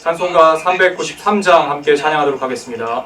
찬송가 393장 함께 찬양하도록 하겠습니다.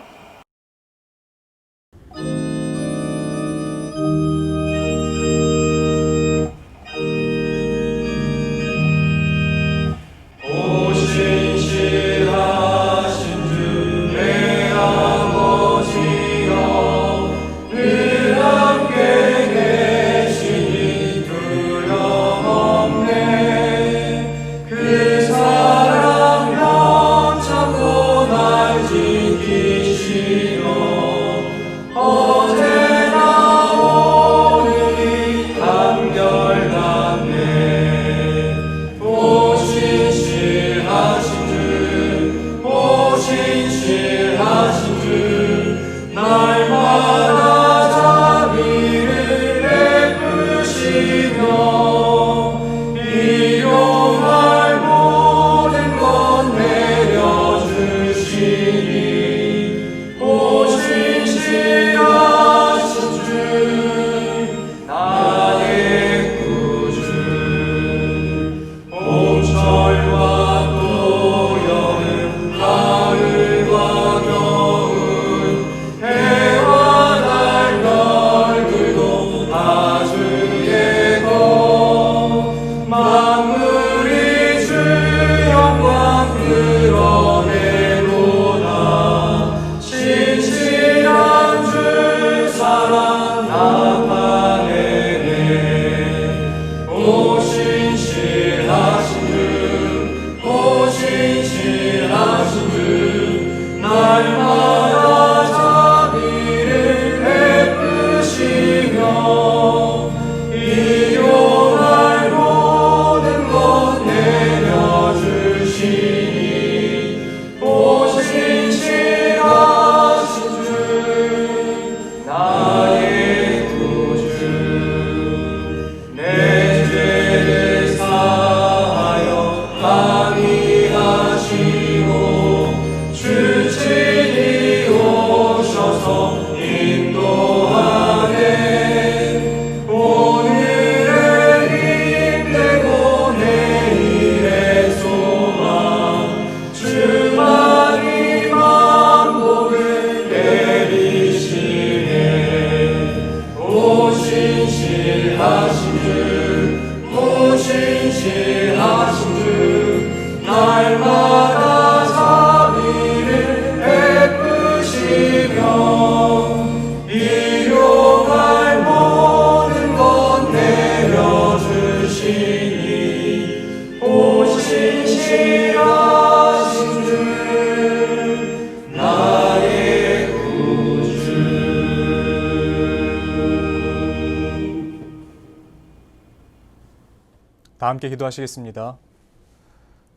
다 함께 기도하시겠습니다.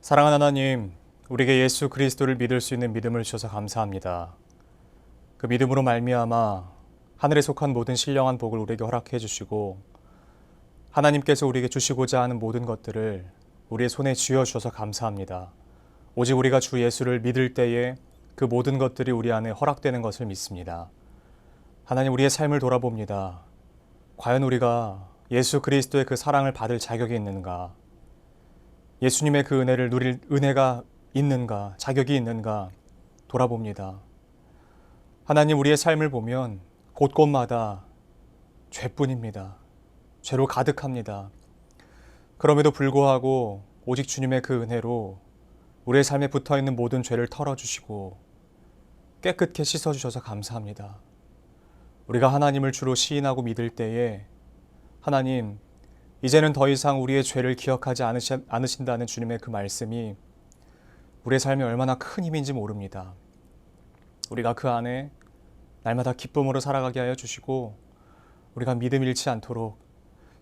사랑하는 하나님, 우리에게 예수 그리스도를 믿을 수 있는 믿음을 주셔서 감사합니다. 그 믿음으로 말미암아 하늘에 속한 모든 신령한 복을 우리에게 허락해 주시고 하나님께서 우리에게 주시고자 하는 모든 것들을 우리의 손에 쥐어 주셔서 감사합니다. 오직 우리가 주 예수를 믿을 때에 그 모든 것들이 우리 안에 허락되는 것을 믿습니다. 하나님, 우리의 삶을 돌아봅니다. 과연 우리가 예수 그리스도의 그 사랑을 받을 자격이 있는가? 예수님의 그 은혜를 누릴 은혜가 있는가? 자격이 있는가? 돌아봅니다. 하나님, 우리의 삶을 보면 곳곳마다 죄뿐입니다. 죄로 가득합니다. 그럼에도 불구하고 오직 주님의 그 은혜로 우리의 삶에 붙어있는 모든 죄를 털어주시고 깨끗게 씻어주셔서 감사합니다. 우리가 하나님을 주로 시인하고 믿을 때에 하나님, 이제는 더 이상 우리의 죄를 기억하지 않으신다는 주님의 그 말씀이 우리의 삶에 얼마나 큰 힘인지 모릅니다. 우리가 그 안에 날마다 기쁨으로 살아가게 하여 주시고 우리가 믿음 잃지 않도록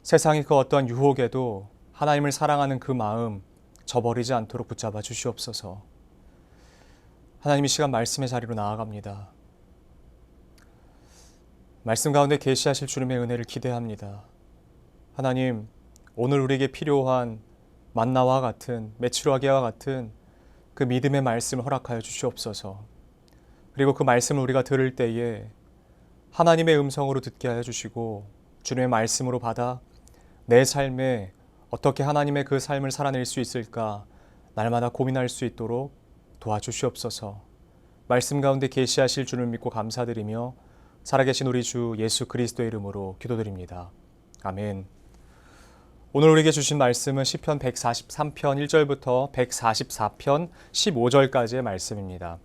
세상의 그 어떠한 유혹에도 하나님을 사랑하는 그 마음 저버리지 않도록 붙잡아 주시옵소서. 하나님, 이 시간 말씀의 자리로 나아갑니다. 말씀 가운데 계시하실 주님의 은혜를 기대합니다. 하나님, 오늘 우리에게 필요한 만나와 같은 메추라기와 같은 그 믿음의 말씀을 허락하여 주시옵소서. 그리고 그 말씀을 우리가 들을 때에 하나님의 음성으로 듣게 하여 주시고 주님의 말씀으로 받아 내 삶에 어떻게 하나님의 그 삶을 살아낼 수 있을까 날마다 고민할 수 있도록 도와주시옵소서. 말씀 가운데 계시하실 줄을 믿고 감사드리며 살아계신 우리 주 예수 그리스도의 이름으로 기도드립니다. 아멘. 오늘 우리에게 주신 말씀은 시편 143편 1절부터 144편 15절까지의 말씀입니다.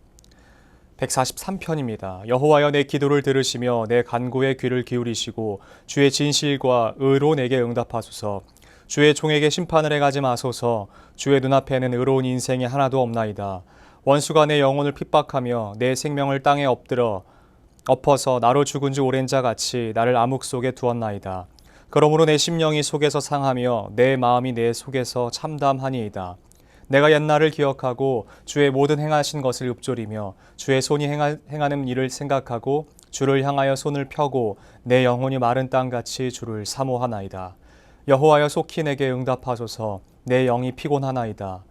143편입니다. 여호와여 내 기도를 들으시며 내 간구에 귀를 기울이시고 주의 진실과 의로 내게 응답하소서. 주의 종에게 심판을 행하지 마소서. 주의 눈앞에는 의로운 인생이 하나도 없나이다. 원수가 내 영혼을 핍박하며 내 생명을 땅에 엎어서 나로 죽은 지 오랜 자 같이 나를 암흑 속에 두었나이다. 그러므로 내 심령이 속에서 상하며 내 마음이 내 속에서 참담하니이다. 내가 옛날을 기억하고 주의 모든 행하신 것을 읊조리며 주의 손이 행하는 일을 생각하고 주를 향하여 손을 펴고 내 영혼이 마른 땅같이 주를 사모하나이다. 여호와여 속히 내게 응답하소서. 내 영이 피곤하나이다.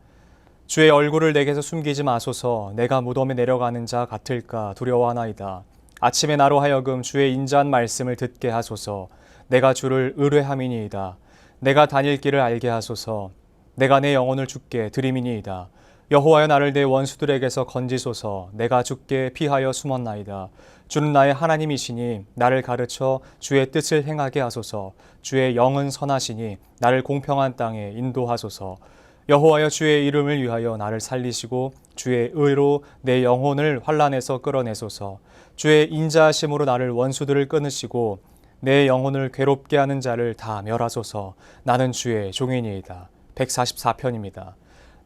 주의 얼굴을 내게서 숨기지 마소서. 내가 무덤에 내려가는 자 같을까 두려워하나이다. 아침에 나로 하여금 주의 인자한 말씀을 듣게 하소서. 내가 주를 의뢰함이니이다. 내가 다닐 길을 알게 하소서. 내가 내 영혼을 주께 드림이니이다. 여호와여 나를 내 원수들에게서 건지소서. 내가 주께 피하여 숨었나이다. 주는 나의 하나님이시니 나를 가르쳐 주의 뜻을 행하게 하소서. 주의 영은 선하시니 나를 공평한 땅에 인도하소서. 여호와여 주의 이름을 위하여 나를 살리시고 주의 의로 내 영혼을 환난에서 끌어내소서. 주의 인자하심으로 나를 원수들을 끊으시고 내 영혼을 괴롭게 하는 자를 다 멸하소서. 나는 주의 종이니이다. 144편입니다.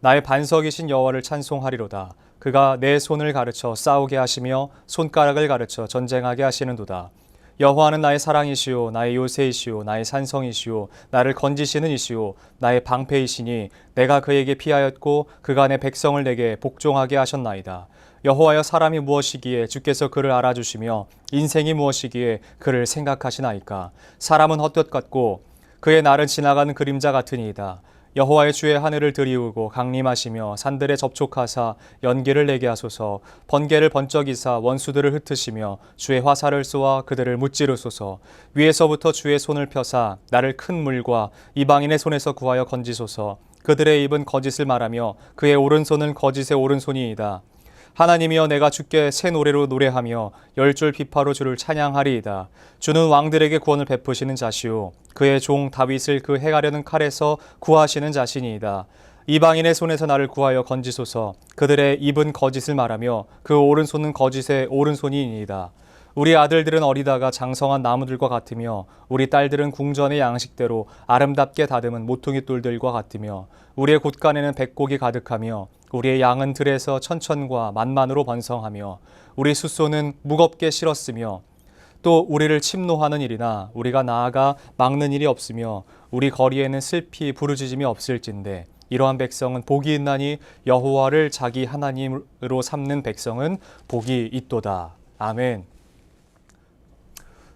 나의 반석이신 여호와를 찬송하리로다. 그가 내 손을 가르쳐 싸우게 하시며 손가락을 가르쳐 전쟁하게 하시는도다. 여호와는 나의 사랑이시오 나의 요새이시오 나의 산성이시오 나를 건지시는 이시오 나의 방패이시니 내가 그에게 피하였고 그가 내 백성을 내게 복종하게 하셨나이다. 여호와여 사람이 무엇이기에 주께서 그를 알아주시며 인생이 무엇이기에 그를 생각하시나이까. 사람은 헛되었 같고 그의 날은 지나가는 그림자 같으니이다. 여호와의 주의 하늘을 들이우고 강림하시며 산들에 접촉하사 연기를 내게 하소서. 번개를 번쩍이사 원수들을 흩으시며 주의 화살을 쏘아 그들을 무찌르소서. 위에서부터 주의 손을 펴사 나를 큰 물과 이방인의 손에서 구하여 건지소서. 그들의 입은 거짓을 말하며 그의 오른손은 거짓의 오른손이이다. 하나님이여 내가 주께 새 노래로 노래하며 열줄 비파로 주를 찬양하리이다. 주는 왕들에게 구원을 베푸시는 자시오 그의 종 다윗을 그 행하려는 칼에서 구하시는 자신이이다. 이방인의 손에서 나를 구하여 건지소서. 그들의 입은 거짓을 말하며 그 오른손은 거짓의 오른손이니이다. 우리 아들들은 어리다가 장성한 나무들과 같으며 우리 딸들은 궁전의 양식대로 아름답게 다듬은 모퉁이 돌들과 같으며 우리의 곳간에는 백곡이 가득하며 우리의 양은 들에서 천천과 만만으로 번성하며 우리 숫소는 무겁게 실었으며 또 우리를 침노하는 일이나 우리가 나아가 막는 일이 없으며 우리 거리에는 슬피 부르짖음이 없을진데 이러한 백성은 복이 있나니 여호와를 자기 하나님으로 삼는 백성은 복이 있도다. 아멘.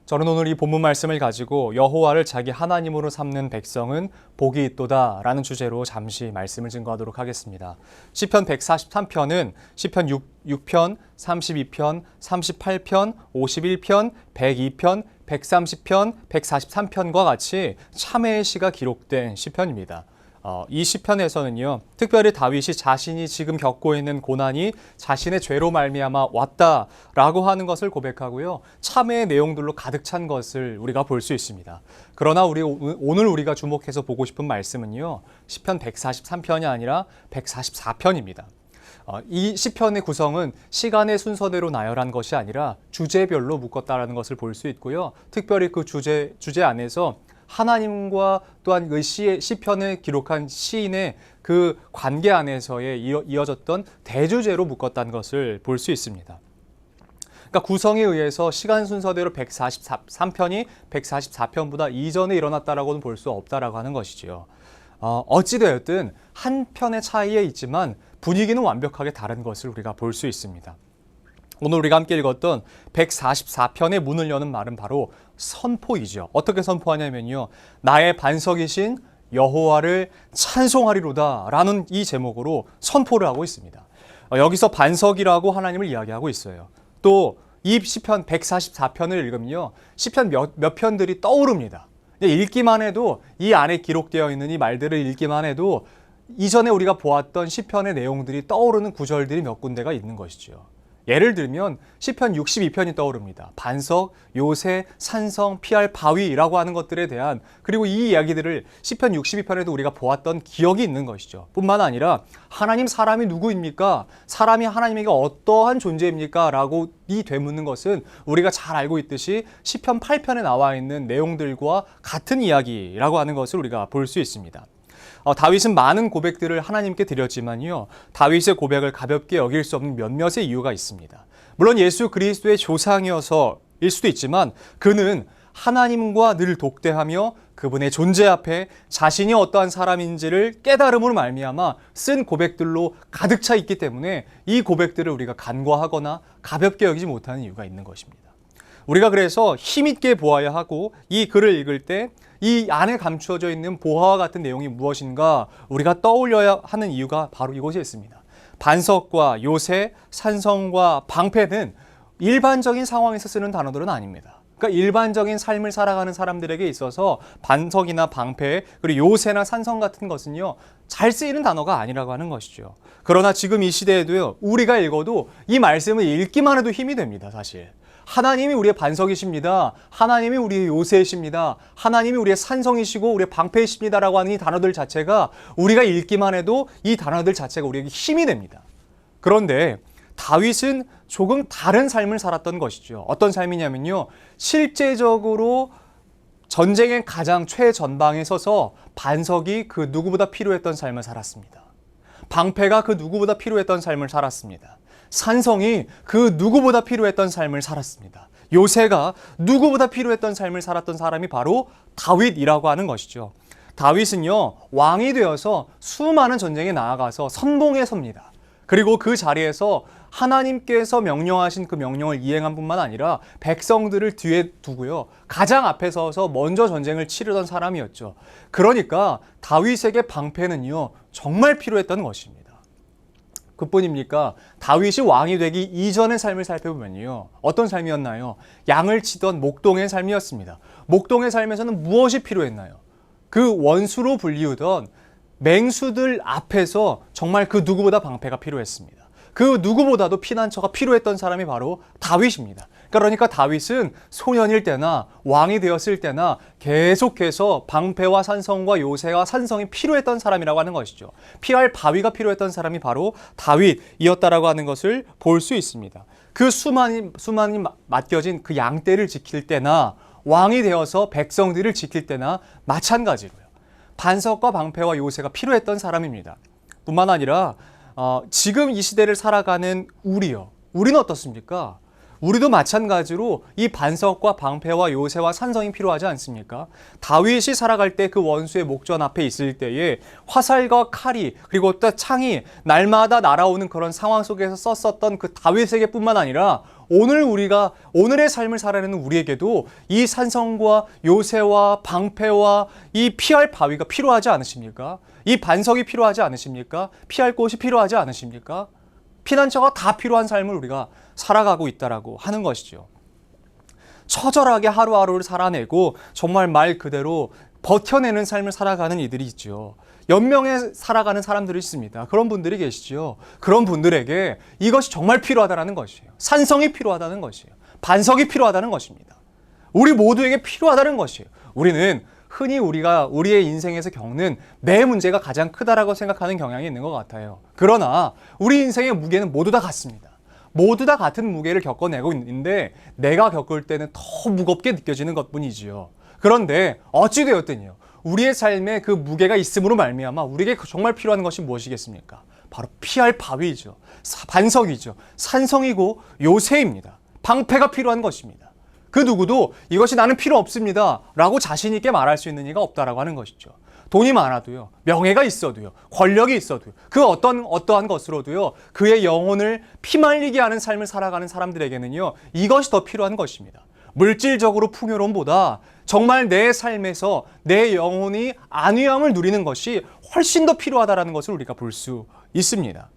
저는 오늘 이 본문 말씀을 가지고 여호와를 자기 하나님으로 삼는 백성은 복이 있도다 라는 주제로 잠시 말씀을 증거하도록 하겠습니다. 시편 143편은 시편 6편, 32편, 38편, 51편, 102편, 130편, 143편과 같이 참회의 시가 기록된 시편입니다. 이 시편에서는요, 특별히 다윗이 자신이 지금 겪고 있는 고난이 자신의 죄로 말미암아 왔다라고 하는 것을 고백하고요, 참회의 내용들로 가득 찬 것을 우리가 볼 수 있습니다. 그러나 오늘 우리가 주목해서 보고 싶은 말씀은요, 시편 143편이 아니라 144편입니다. 이 시편의 구성은 시간의 순서대로 나열한 것이 아니라 주제별로 묶었다라는 것을 볼 수 있고요, 특별히 그 주제 안에서 하나님과 또한 그 시편을 기록한 시인의 그 관계 안에서의 이어졌던 대주제로 묶었다는 것을 볼 수 있습니다. 그러니까 구성에 의해서 시간 순서대로 143편이 144편보다 이전에 일어났다라고는 볼 수 없다라고 하는 것이지요. 어찌되었든 한 편의 차이에 있지만 분위기는 완벽하게 다른 것을 우리가 볼 수 있습니다. 오늘 우리가 함께 읽었던 144편의 문을 여는 말은 바로 선포이죠. 어떻게 선포하냐면요, 나의 반석이신 여호와를 찬송하리로다 라는 이 제목으로 선포를 하고 있습니다. 여기서 반석이라고 하나님을 이야기하고 있어요. 또 이 시편 144편을 읽으면요, 시편 몇 편들이 떠오릅니다. 읽기만 해도, 이 안에 기록되어 있는 이 말들을 읽기만 해도 이전에 우리가 보았던 시편의 내용들이 떠오르는 구절들이 몇 군데가 있는 것이죠. 예를 들면 시편 62편이 떠오릅니다. 반석, 요새, 산성, 피할 바위라고 하는 것들에 대한, 그리고 이 이야기들을 시편 62편에도 우리가 보았던 기억이 있는 것이죠. 뿐만 아니라 하나님 사람이 누구입니까? 사람이 하나님에게 어떠한 존재입니까? 라고 되묻는 것은 우리가 잘 알고 있듯이 시편 8편에 나와 있는 내용들과 같은 이야기라고 하는 것을 우리가 볼 수 있습니다. 다윗은 많은 고백들을 하나님께 드렸지만요, 다윗의 고백을 가볍게 여길 수 없는 몇몇의 이유가 있습니다. 물론 예수 그리스도의 조상이어서일 수도 있지만 그는 하나님과 늘 독대하며 그분의 존재 앞에 자신이 어떠한 사람인지를 깨달음으로 말미암아 쓴 고백들로 가득 차 있기 때문에 이 고백들을 우리가 간과하거나 가볍게 여기지 못하는 이유가 있는 것입니다. 우리가 그래서 힘있게 보아야 하고, 이 글을 읽을 때 이 안에 감추어져 있는 보화와 같은 내용이 무엇인가 우리가 떠올려야 하는 이유가 바로 이곳에 있습니다. 반석과 요새, 산성과 방패는 일반적인 상황에서 쓰는 단어들은 아닙니다. 그러니까 일반적인 삶을 살아가는 사람들에게 있어서 반석이나 방패, 그리고 요새나 산성 같은 것은요, 잘 쓰이는 단어가 아니라고 하는 것이죠. 그러나 지금 이 시대에도요, 우리가 읽어도 이 말씀을 읽기만 해도 힘이 됩니다, 사실. 하나님이 우리의 반석이십니다. 하나님이 우리의 요새이십니다. 하나님이 우리의 산성이시고 우리의 방패이십니다라고 하는 이 단어들 자체가 우리가 읽기만 해도 이 단어들 자체가 우리에게 힘이 됩니다. 그런데 다윗은 조금 다른 삶을 살았던 것이죠. 어떤 삶이냐면요, 실제적으로 전쟁의 가장 최전방에 서서 반석이 그 누구보다 필요했던 삶을 살았습니다. 방패가 그 누구보다 필요했던 삶을 살았습니다. 산성이 그 누구보다 필요했던 삶을 살았습니다. 요새가 누구보다 필요했던 삶을 살았던 사람이 바로 다윗이라고 하는 것이죠. 다윗은요, 왕이 되어서 수많은 전쟁에 나아가서 선봉에 섭니다. 그리고 그 자리에서 하나님께서 명령하신 그 명령을 이행한 뿐만 아니라 백성들을 뒤에 두고요, 가장 앞에 서서 먼저 전쟁을 치르던 사람이었죠. 그러니까 다윗에게 방패는요, 정말 필요했던 것입니다. 그뿐입니까? 다윗이 왕이 되기 이전의 삶을 살펴보면요, 어떤 삶이었나요? 양을 치던 목동의 삶이었습니다. 목동의 삶에서는 무엇이 필요했나요? 그 원수로 불리우던 맹수들 앞에서 정말 그 누구보다 방패가 필요했습니다. 그 누구보다도 피난처가 필요했던 사람이 바로 다윗입니다. 그러니까 다윗은 소년일 때나 왕이 되었을 때나 계속해서 방패와 산성과 요새와 산성이 필요했던 사람이라고 하는 것이죠. 피할 바위가 필요했던 사람이 바로 다윗이었다라고 하는 것을 볼 수 있습니다. 그 수많이 맡겨진 그 양떼를 지킬 때나 왕이 되어서 백성들을 지킬 때나 마찬가지로요, 반석과 방패와 요새가 필요했던 사람입니다. 뿐만 아니라 지금 이 시대를 살아가는 우리는 어떻습니까? 우리도 마찬가지로 이 반석과 방패와 요새와 산성이 필요하지 않습니까? 다윗이 살아갈 때 그 원수의 목전 앞에 있을 때에 화살과 칼이, 그리고 또 창이 날마다 날아오는 그런 상황 속에서 썼었던 그 다윗에게 뿐만 아니라 오늘의 삶을 살아내는 우리에게도 이 산성과 요새와 방패와 이 피할 바위가 필요하지 않으십니까? 이 반석이 필요하지 않으십니까? 피할 곳이 필요하지 않으십니까? 피난처가 다 필요한 삶을 우리가 살아가고 있다라고 하는 것이죠. 처절하게 하루하루를 살아내고 정말 말 그대로 버텨내는 삶을 살아가는 이들이 있죠. 연명에 살아가는 사람들이 있습니다. 그런 분들이 계시죠. 그런 분들에게 이것이 정말 필요하다는 것이에요. 산성이 필요하다는 것이에요. 반석이 필요하다는 것입니다. 우리 모두에게 필요하다는 것이에요. 우리는 흔히 우리가 우리의 인생에서 겪는 내 문제가 가장 크다라고 생각하는 경향이 있는 것 같아요. 그러나 우리 인생의 무게는 모두 다 같습니다. 모두 다 같은 무게를 겪어내고 있는데 내가 겪을 때는 더 무겁게 느껴지는 것뿐이지요. 그런데 어찌되었든요, 우리의 삶에 그 무게가 있음으로 말미암아 우리에게 정말 필요한 것이 무엇이겠습니까? 바로 피할 바위이죠. 반석이죠. 산성이고 요새입니다. 방패가 필요한 것입니다. 그 누구도 이것이 나는 필요 없습니다 라고 자신 있게 말할 수 있는 이가 없다라고 하는 것이죠. 돈이 많아도요, 명예가 있어도요, 권력이 있어도요, 그 어떠한 것으로도요, 그의 영혼을 피말리게 하는 삶을 살아가는 사람들에게는요, 이것이 더 필요한 것입니다. 물질적으로 풍요로움보다 정말 내 삶에서 내 영혼이 안위함을 누리는 것이 훨씬 더 필요하다는 것을 우리가 볼 수 있습니다.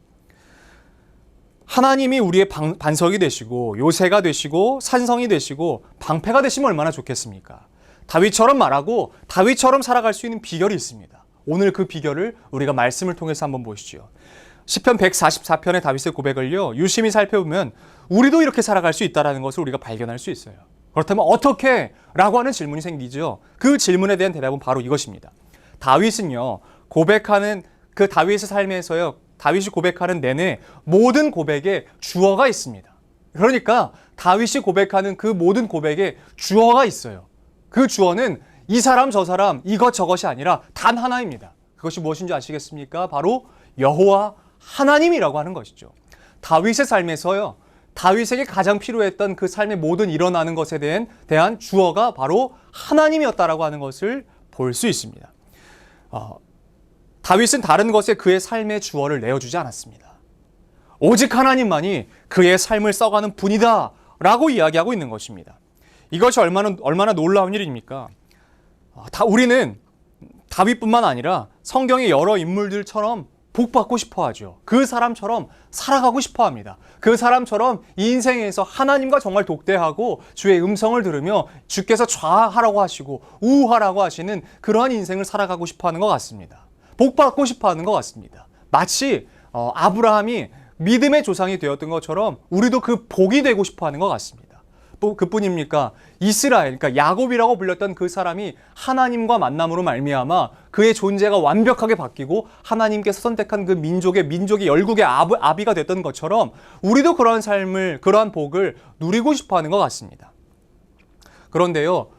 하나님이 우리의 반석이 되시고 요새가 되시고 산성이 되시고 방패가 되시면 얼마나 좋겠습니까? 다윗처럼 말하고 다윗처럼 살아갈 수 있는 비결이 있습니다. 오늘 그 비결을 우리가 말씀을 통해서 한번 보시죠. 시편 144편의 다윗의 고백을요, 유심히 살펴보면 우리도 이렇게 살아갈 수 있다는 것을 우리가 발견할 수 있어요. 그렇다면 어떻게? 라고 하는 질문이 생기죠. 그 질문에 대한 대답은 바로 이것입니다. 다윗은요, 고백하는 그 다윗의 삶에서요, 다윗이 고백하는 내내 모든 고백에 주어가 있습니다. 그러니까 다윗이 고백하는 그 모든 고백에 주어가 있어요. 그 주어는 이 사람 저 사람 이것저것이 아니라 단 하나입니다. 그것이 무엇인지 아시겠습니까? 바로 여호와 하나님이라고 하는 것이죠. 다윗의 삶에서요, 다윗에게 가장 필요했던 그 삶의 모든 일어나는 것에 대한 주어가 바로 하나님이었다라고 하는 것을 볼 수 있습니다. 다윗은 다른 것에 그의 삶의 주어를 내어주지 않았습니다. 오직 하나님만이 그의 삶을 써가는 분이다 라고 이야기하고 있는 것입니다. 이것이 얼마나 놀라운 일입니까? 우리는 다윗뿐만 아니라 성경의 여러 인물들처럼 복받고 싶어 하죠. 그 사람처럼 살아가고 싶어 합니다. 그 사람처럼 이 인생에서 하나님과 정말 독대하고 주의 음성을 들으며 주께서 좌하라고 하시고 우하라고 하시는 그러한 인생을 살아가고 싶어 하는 것 같습니다. 복받고 싶어 하는 것 같습니다. 마치 아브라함이 믿음의 조상이 되었던 것처럼 우리도 그 복이 되고 싶어 하는 것 같습니다. 그뿐입니까? 이스라엘, 그러니까 야곱이라고 불렸던 그 사람이 하나님과 만남으로 말미암아 그의 존재가 완벽하게 바뀌고 하나님께서 선택한 그 민족의 열국의 아비가 됐던 것처럼 우리도 그러한 삶을, 그러한 복을 누리고 싶어 하는 것 같습니다. 그런데요,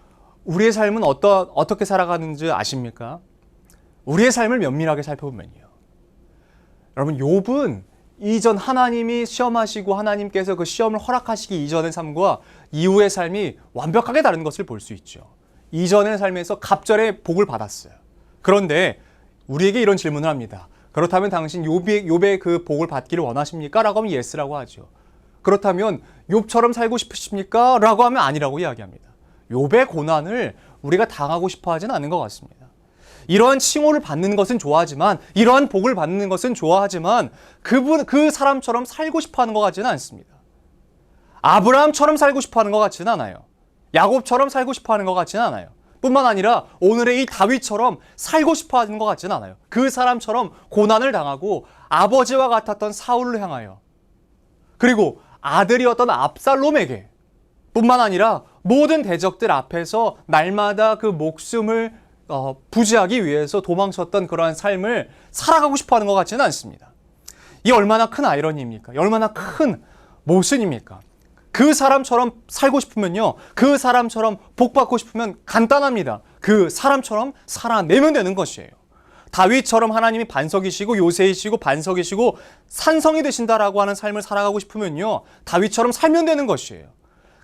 우리의 삶은 어떻게 살아가는지 아십니까? 우리의 삶을 면밀하게 살펴보면요, 여러분, 욥은 이전 하나님이 시험하시고 하나님께서 그 시험을 허락하시기 이전의 삶과 이후의 삶이 완벽하게 다른 것을 볼 수 있죠. 이전의 삶에서 갑절의 복을 받았어요. 그런데 우리에게 이런 질문을 합니다. 그렇다면 당신 욥의 그 복을 받기를 원하십니까? 라고 하면 예스라고 하죠. 그렇다면 욥처럼 살고 싶으십니까? 라고 하면 아니라고 이야기합니다. 욥의 고난을 우리가 당하고 싶어 하진 않은 것 같습니다. 이러한 칭호를 받는 것은 좋아하지만, 이러한 복을 받는 것은 좋아하지만 그 사람처럼 살고 싶어 하는 것 같지는 않습니다. 아브라함처럼 살고 싶어 하는 것 같지는 않아요. 야곱처럼 살고 싶어 하는 것 같지는 않아요. 뿐만 아니라 오늘의 이 다윗처럼 살고 싶어 하는 것 같지는 않아요. 그 사람처럼 고난을 당하고 아버지와 같았던 사울을 향하여, 그리고 아들이었던 압살롬에게 뿐만 아니라 모든 대적들 앞에서 날마다 그 목숨을 부지하기 위해서 도망쳤던 그러한 삶을 살아가고 싶어 하는 것 같지는 않습니다. 이 얼마나 큰 아이러니입니까? 얼마나 큰 모순입니까? 그 사람처럼 살고 싶으면요, 그 사람처럼 복받고 싶으면 간단합니다. 그 사람처럼 살아내면 되는 것이에요. 다윗처럼 하나님이 반석이시고 요새이시고 반석이시고 산성이 되신다라고 하는 삶을 살아가고 싶으면요, 다윗처럼 살면 되는 것이에요.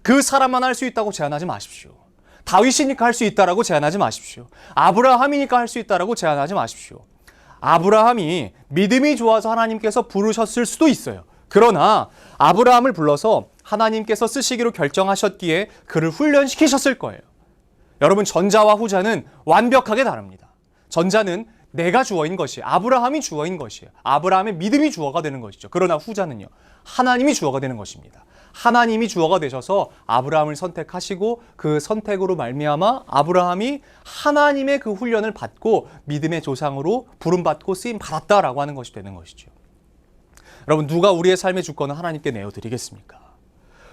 그 사람만 할 수 있다고 제한하지 마십시오. 다윗이니까 할 수 있다라고 제한하지 마십시오. 아브라함이니까 할 수 있다라고 제한하지 마십시오. 아브라함이 믿음이 좋아서 하나님께서 부르셨을 수도 있어요. 그러나 아브라함을 불러서 하나님께서 쓰시기로 결정하셨기에 그를 훈련시키셨을 거예요. 여러분, 전자와 후자는 완벽하게 다릅니다. 전자는 내가 주어인 것이에요. 아브라함이 주어인 것이에요. 아브라함의 믿음이 주어가 되는 것이죠. 그러나 후자는요, 하나님이 주어가 되는 것입니다. 하나님이 주어가 되셔서 아브라함을 선택하시고 그 선택으로 말미암아 아브라함이 하나님의 그 훈련을 받고 믿음의 조상으로 부름받고 쓰임 받았다라고 하는 것이 되는 것이죠. 여러분, 누가 우리의 삶의 주권을 하나님께 내어드리겠습니까?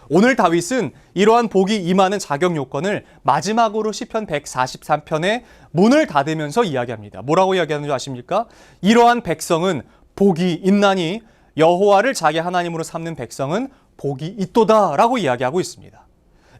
오늘 다윗은 이러한 복이 임하는 자격 요건을 마지막으로 시편 143편에 문을 닫으면서 이야기합니다. 뭐라고 이야기하는 줄 아십니까? 이러한 백성은 복이 있나니 여호와를 자기 하나님으로 삼는 백성은 복이 있도다 라고 이야기하고 있습니다.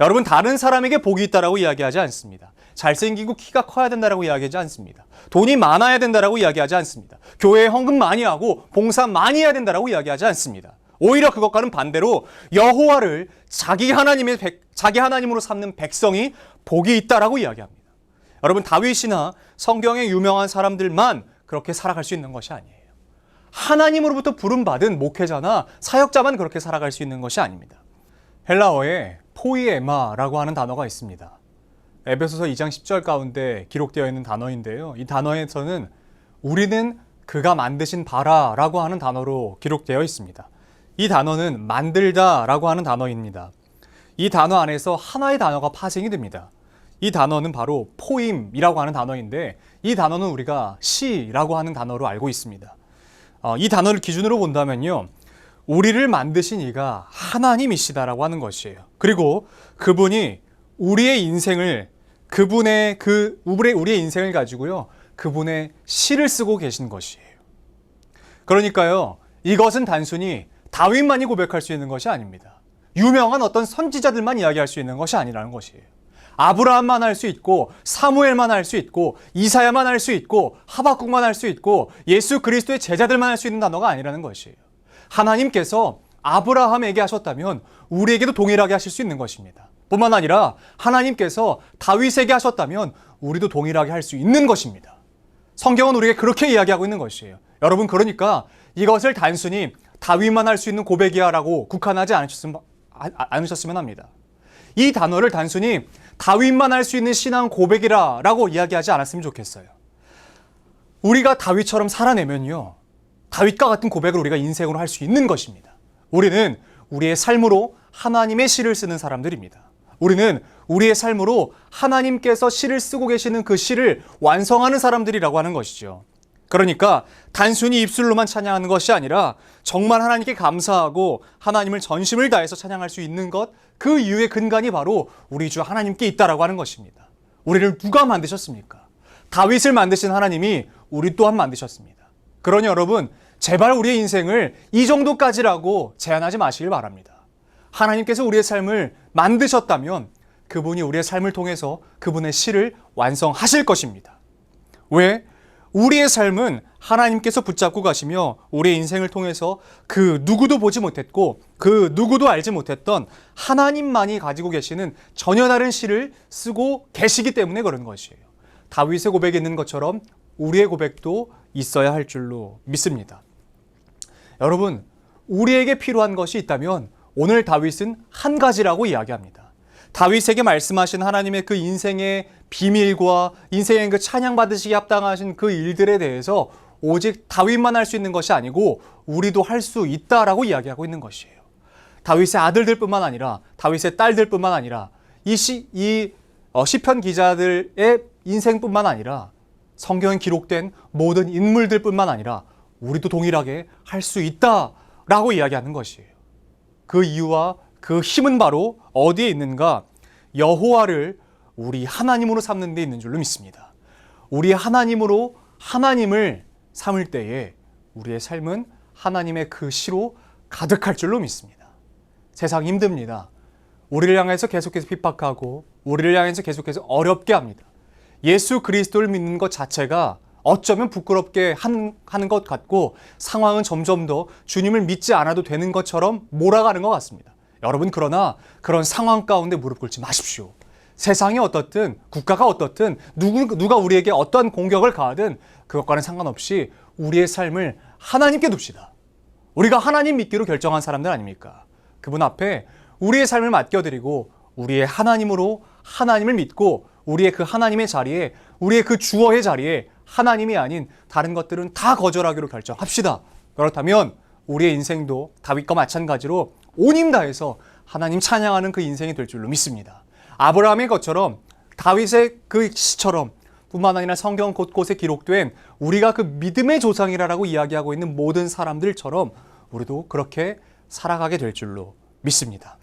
여러분, 다른 사람에게 복이 있다라고 이야기하지 않습니다. 잘생기고 키가 커야 된다라고 이야기하지 않습니다. 돈이 많아야 된다라고 이야기하지 않습니다. 교회에 헌금 많이 하고 봉사 많이 해야 된다라고 이야기하지 않습니다. 오히려 그것과는 반대로 여호와를 자기 하나님으로 삼는 백성이 복이 있다라고 이야기합니다. 여러분, 다윗이나 성경의 유명한 사람들만 그렇게 살아갈 수 있는 것이 아니에요. 하나님으로부터 부름받은 목회자나 사역자만 그렇게 살아갈 수 있는 것이 아닙니다. 헬라어에 포이에마라고 하는 단어가 있습니다. 에베소서 2장 10절 가운데 기록되어 있는 단어인데요. 이 단어에서는 우리는 그가 만드신 바라라고 하는 단어로 기록되어 있습니다. 이 단어는 만들다라고 하는 단어입니다. 이 단어 안에서 하나의 단어가 파생이 됩니다. 이 단어는 바로 포임이라고 하는 단어인데 이 단어는 우리가 시라고 하는 단어로 알고 있습니다. 이 단어를 기준으로 본다면요. 우리를 만드신 이가 하나님이시다라고 하는 것이에요. 그리고 그분이 우리의 인생을 우리의 인생을 가지고요. 그분의 시를 쓰고 계신 것이에요. 그러니까요. 이것은 단순히 다윗만이 고백할 수 있는 것이 아닙니다. 유명한 어떤 선지자들만 이야기할 수 있는 것이 아니라는 것이에요. 아브라함만 할 수 있고 사무엘만 할 수 있고 이사야만 할 수 있고 하박국만 할 수 있고 예수 그리스도의 제자들만 할 수 있는 단어가 아니라는 것이에요. 하나님께서 아브라함에게 하셨다면 우리에게도 동일하게 하실 수 있는 것입니다. 뿐만 아니라 하나님께서 다윗에게 하셨다면 우리도 동일하게 할 수 있는 것입니다. 성경은 우리에게 그렇게 이야기하고 있는 것이에요. 여러분, 그러니까 이것을 단순히 다윗만 할 수 있는 고백이야 라고 국한하지 않으셨으면 합니다. 이 단어를 단순히 다윗만 할 수 있는 신앙 고백이라 라고 이야기하지 않았으면 좋겠어요. 우리가 다윗처럼 살아내면요, 다윗과 같은 고백을 우리가 인생으로 할 수 있는 것입니다. 우리는 우리의 삶으로 하나님의 시를 쓰는 사람들입니다. 우리는 우리의 삶으로 하나님께서 시를 쓰고 계시는 그 시를 완성하는 사람들이라고 하는 것이죠. 그러니까 단순히 입술로만 찬양하는 것이 아니라 정말 하나님께 감사하고 하나님을 전심을 다해서 찬양할 수 있는 것, 그 이유의 근간이 바로 우리 주 하나님께 있다라고 하는 것입니다. 우리를 누가 만드셨습니까? 다윗을 만드신 하나님이 우리 또한 만드셨습니다. 그러니 여러분, 제발 우리의 인생을 이 정도까지라고 제한하지 마시길 바랍니다. 하나님께서 우리의 삶을 만드셨다면 그분이 우리의 삶을 통해서 그분의 시를 완성하실 것입니다. 왜? 우리의 삶은 하나님께서 붙잡고 가시며 우리의 인생을 통해서 그 누구도 보지 못했고 그 누구도 알지 못했던 하나님만이 가지고 계시는 전혀 다른 시를 쓰고 계시기 때문에 그런 것이에요. 다윗의 고백이 있는 것처럼 우리의 고백도 있어야 할 줄로 믿습니다. 여러분, 우리에게 필요한 것이 있다면 오늘 다윗은 한 가지라고 이야기합니다. 다윗에게 말씀하신 하나님의 그 인생의 비밀과 인생의 그 찬양받으시기 합당하신 그 일들에 대해서 오직 다윗만 할 수 있는 것이 아니고 우리도 할 수 있다라고 이야기하고 있는 것이에요. 다윗의 아들들뿐만 아니라 다윗의 딸들뿐만 아니라 시편 기자들의 인생뿐만 아니라 성경에 기록된 모든 인물들뿐만 아니라 우리도 동일하게 할 수 있다라고 이야기하는 것이에요. 그 이유와 그 힘은 바로 어디에 있는가? 여호와를 우리 하나님으로 삼는 데 있는 줄로 믿습니다. 우리 하나님으로 하나님을 삼을 때에 우리의 삶은 하나님의 그 시로 가득할 줄로 믿습니다. 세상 힘듭니다. 우리를 향해서 계속해서 핍박하고 우리를 향해서 계속해서 어렵게 합니다. 예수 그리스도를 믿는 것 자체가 어쩌면 부끄럽게 하는 것 같고 상황은 점점 더 주님을 믿지 않아도 되는 것처럼 몰아가는 것 같습니다. 여러분, 그러나 그런 상황 가운데 무릎 꿇지 마십시오. 세상이 어떻든 국가가 어떻든 누가 우리에게 어떠한 공격을 가하든 그것과는 상관없이 우리의 삶을 하나님께 둡시다. 우리가 하나님 믿기로 결정한 사람들 아닙니까? 그분 앞에 우리의 삶을 맡겨드리고 우리의 하나님으로 하나님을 믿고 우리의 그 하나님의 자리에 우리의 그 주어의 자리에 하나님이 아닌 다른 것들은 다 거절하기로 결정합시다. 그렇다면 우리의 인생도 다윗과 마찬가지로 온 힘 다해서 하나님 찬양하는 그 인생이 될 줄로 믿습니다. 아브라함의 것처럼 다윗의 그 시처럼 뿐만 아니라 성경 곳곳에 기록된 우리가 그 믿음의 조상이라고 이야기하고 있는 모든 사람들처럼 우리도 그렇게 살아가게 될 줄로 믿습니다.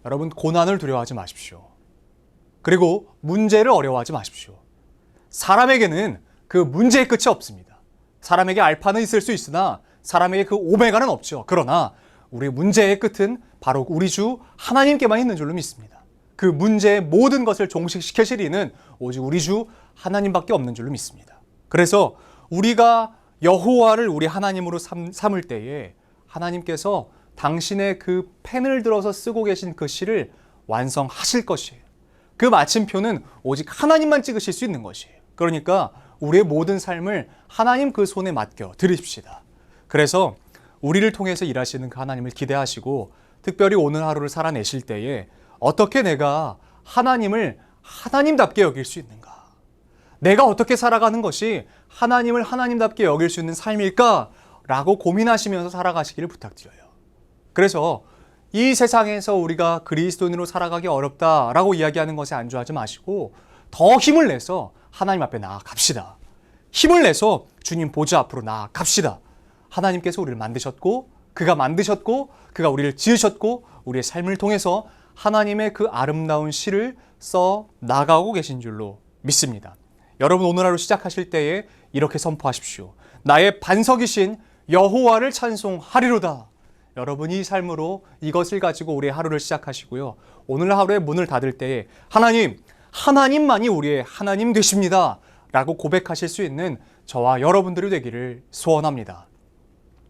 여러분, 고난을 두려워하지 마십시오. 그리고 문제를 어려워하지 마십시오. 사람에게는 그 문제의 끝이 없습니다. 사람에게 알파는 있을 수 있으나 사람에게 그 오메가는 없죠. 그러나 우리 문제의 끝은 바로 우리 주 하나님께만 있는 줄로 믿습니다. 그 문제의 모든 것을 종식시키실 이는 오직 우리 주 하나님밖에 없는 줄로 믿습니다. 그래서 우리가 여호와를 우리 하나님으로 삼을 때에 하나님께서 당신의 그 펜을 들어서 쓰고 계신 그 시를 완성하실 것이에요. 그 마침표는 오직 하나님만 찍으실 수 있는 것이에요. 그러니까 우리의 모든 삶을 하나님 그 손에 맡겨 드립시다. 그래서 우리를 통해서 일하시는 그 하나님을 기대하시고 특별히 오늘 하루를 살아내실 때에 어떻게 내가 하나님을 하나님답게 여길 수 있는가? 내가 어떻게 살아가는 것이 하나님을 하나님답게 여길 수 있는 삶일까? 라고 고민하시면서 살아가시기를 부탁드려요. 그래서 이 세상에서 우리가 그리스도인으로 살아가기 어렵다라고 이야기하는 것에 안주하지 마시고 더 힘을 내서 하나님 앞에 나아갑시다. 힘을 내서 주님 보좌 앞으로 나아갑시다. 하나님께서 우리를 만드셨고 그가 우리를 지으셨고 우리의 삶을 통해서 하나님의 그 아름다운 시를 써 나가고 계신 줄로 믿습니다. 여러분 오늘 하루 시작하실 때에 이렇게 선포하십시오. 나의 반석이신 여호와를 찬송하리로다. 여러분 이 삶으로 이것을 가지고 우리의 하루를 시작하시고요. 오늘 하루의 문을 닫을 때에 하나님만이 우리의 하나님 되십니다. 라고 고백하실 수 있는 저와 여러분들이 되기를 소원합니다.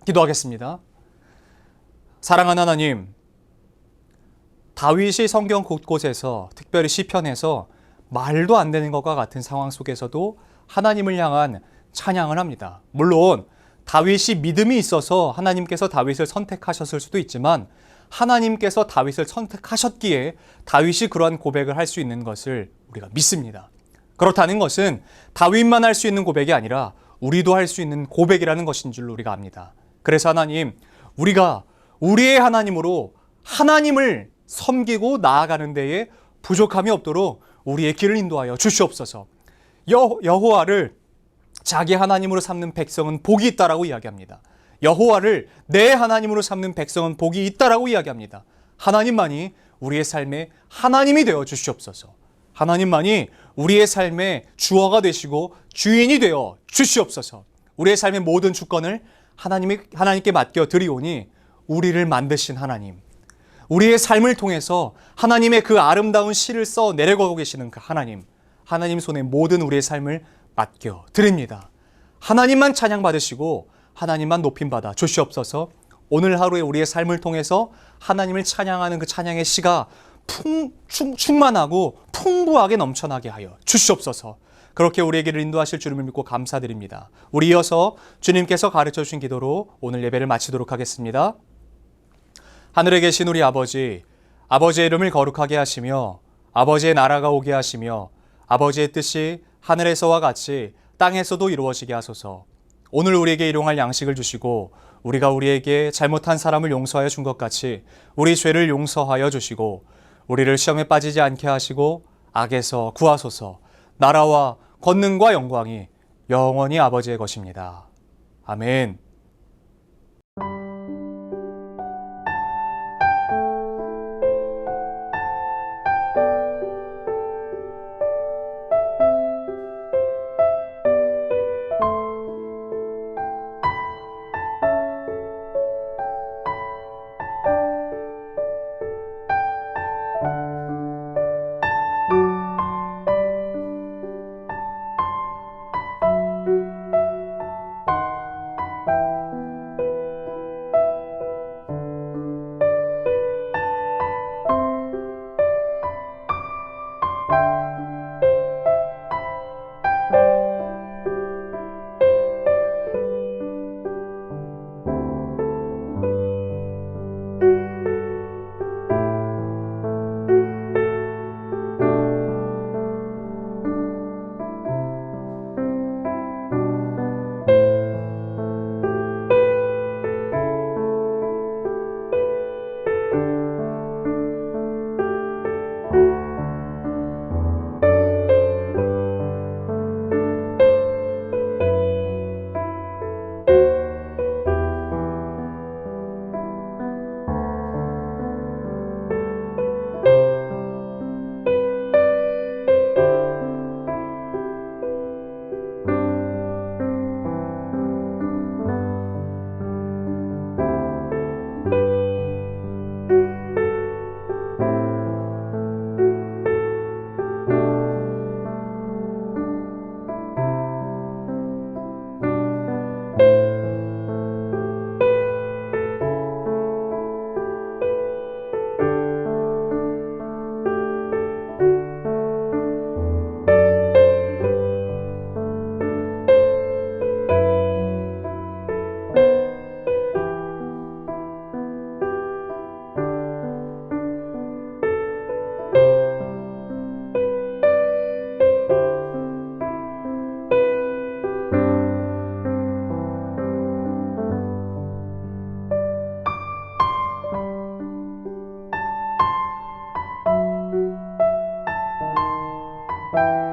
기도하겠습니다. 사랑하는 하나님, 다윗이 성경 곳곳에서 특별히 시편에서 말도 안 되는 것과 같은 상황 속에서도 하나님을 향한 찬양을 합니다. 물론 다윗이 믿음이 있어서 하나님께서 다윗을 선택하셨을 수도 있지만 하나님께서 다윗을 선택하셨기에 다윗이 그러한 고백을 할 수 있는 것을 우리가 믿습니다. 그렇다는 것은 다윗만 할 수 있는 고백이 아니라 우리도 할 수 있는 고백이라는 것인 줄 우리가 압니다. 그래서 하나님, 우리가 우리의 하나님으로 하나님을 섬기고 나아가는 데에 부족함이 없도록 우리의 길을 인도하여 주시옵소서. 여호와를 자기 하나님으로 삼는 백성은 복이 있다라고 이야기합니다. 여호와를 내 하나님으로 삼는 백성은 복이 있다라고 이야기합니다. 하나님만이 우리의 삶의 하나님이 되어 주시옵소서. 하나님만이 우리의 삶의 주어가 되시고 주인이 되어 주시옵소서. 우리의 삶의 모든 주권을 하나님께 맡겨 드리오니 우리를 만드신 하나님, 우리의 삶을 통해서 하나님의 그 아름다운 시를 써 내려가고 계시는 그 하나님 손에 모든 우리의 삶을 맡겨 드립니다. 하나님만 찬양받으시고 하나님만 높임받아 주시옵소서. 오늘 하루에 우리의 삶을 통해서 하나님을 찬양하는 그 찬양의 시가 충만하고 풍부하게 넘쳐나게 하여 주시옵소서. 그렇게 우리의 길을 인도하실 주님을 믿고 감사드립니다. 우리 이어서 주님께서 가르쳐 주신 기도로 오늘 예배를 마치도록 하겠습니다. 하늘에 계신 우리 아버지, 아버지의 이름을 거룩하게 하시며 아버지의 나라가 오게 하시며 아버지의 뜻이 하늘에서와 같이 땅에서도 이루어지게 하소서. 오늘 우리에게 일용할 양식을 주시고 우리가 우리에게 잘못한 사람을 용서하여 준 것 같이 우리 죄를 용서하여 주시고 우리를 시험에 빠지지 않게 하시고 악에서 구하소서. 나라와 권능과 영광이 영원히 아버지의 것입니다. 아멘. 아멘.